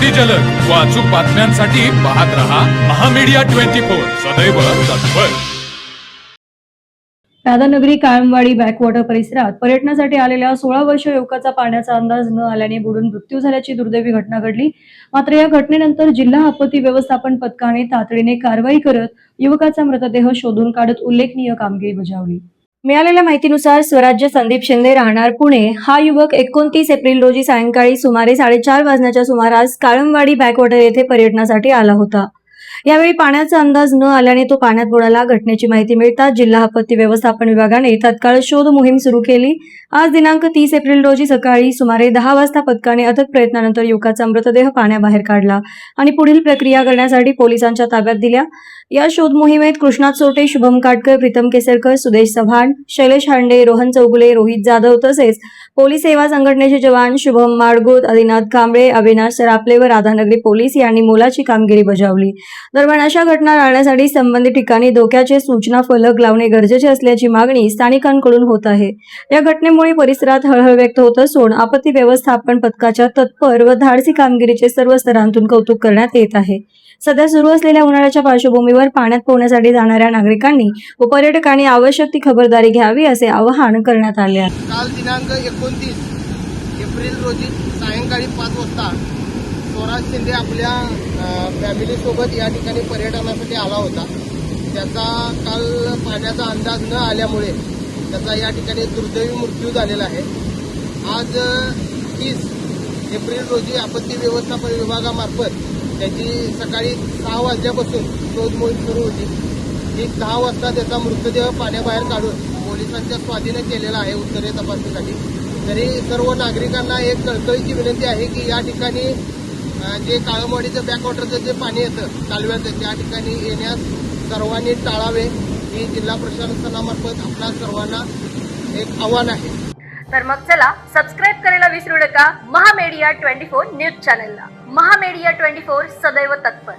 अगदी जलद व अचूक बातम्यांसाठी पाहत रहा महामीडिया 24 सदैव तत्पर। राधानगरी काळमवाडी बॅकवॉटर परिसरात पर्यटनासाठी आलेल्या 16 वर्षीय युवकाचा पाण्याचा अंदाज न आल्याने बुडून मृत्यू झाल्याची दुर्दैवी घटना घडली। मात्र या घटनेनंतर जिल्हा आपत्ती व्यवस्थापन पथकाने तातडीने कारवाई करत युवकाचा मृतदेह शोधून काढत उल्लेखनीय कामगिरी बजावली। मिळालेल्या माहितीनुसार स्वराज्य संदीप शिंदे राहणार पुणे हा युवक 29 एप्रिल रोजी सायंकाळी सुमारे 4:30 वाजण्याच्या सुमारास काळमवाडी बॅकवॉटर येथे पर्यटनासाठी आला होता। यावेळी पाण्याचा अंदाज न आल्याने तो पाण्यात बुडाला। घटनेची माहिती मिळताच जिल्हा आपत्ती व्यवस्थापन विभागाने तत्काळ शोध मोहीम सुरू केली। आज दिनांक 30 एप्रिल रोजी सकाळी सुमारे 10 वाजता पथकाने अथक प्रयत्नानंतर युवकाचा मृतदेह पाण्याबाहेर काढला आणि पुढील प्रक्रिया करण्यासाठी पोलिसांच्या ताब्यात दिला। या शोध मोहिमेत कृष्णात सोटे, शुभम काटकर, प्रीतम केसरकर, सुदेश चव्हाण, शैलेश हांडे, रोहन चौगुले, रोहित जाधव तसेच पोलीस सेवा संघटनेचे जवान शुभम माडगोद, आदिनाथ कांबळे, अविनाश सरापले व राधानगरी पोलीस यांनी मोलाची कामगिरी बजावली। दरम्यान अशा घटना टाळण्यासाठी संबंधित ठिकाणी धोक्याचे सूचना फलक लावणे गरजेचे असल्याची मागणी स्थानिकांकडून होत आहे। या घटनेमुळे परिसरात हळहळ व्यक्त होत असून आपत्ती व्यवस्थापन पथकाच्या तत्पर व धाडसी कामगिरीचे सर्व स्तरांतून कौतुक करण्यात येत आहे। सध्या सुरू असलेल्या उन्हाळ्याच्या पार्श्वभूमीवर पाण्यात पोहण्यासाठी जाणाऱ्या नागरिकांनी व पर्यटकांनी आवश्यक ती खबरदारी घ्यावी असे आवाहन करण्यात आले आहे। काल दिनांक 29 एप्रिल रोजी सायंकाळी 5 वाजता स्वराज शिंदे आपल्या फॅमिलीसोबत या ठिकाणी पर्यटनासाठी आला होता। त्याचा काल पाण्याचा अंदाज न आल्यामुळे त्याचा या ठिकाणी दुर्दैवी मृत्यू झालेला आहे। आज 30 एप्रिल रोजी आपत्ती व्यवस्थापन विभागामार्फत त्याची सकाळी 6 वाजल्यापासून शोध मोहीम सुरू होती। ठीक 10 वाजता त्याचा मृतदेह पाण्याबाहेर काढून पोलिसांच्या स्वाधीन केलेला आहे उत्तरे तपासणीसाठी। तरी सर्व नागरिकांना एक कळकळीची विनंती आहे की या ठिकाणी जे काळमवाडीचं बॅकवॉटरचं जे पाणी येतं कालव्याचं त्या ठिकाणी येण्यास सर्वांनी टाळावे ही जिल्हा प्रशासनामार्फत आपल्या सर्वांना एक आव्हान आहे। तर मग चला सबस्क्राईब करायला विसरू नका महामीडिया 24 न्यूज चॅनलला। महामीडिया 24 सदैव तत्पर।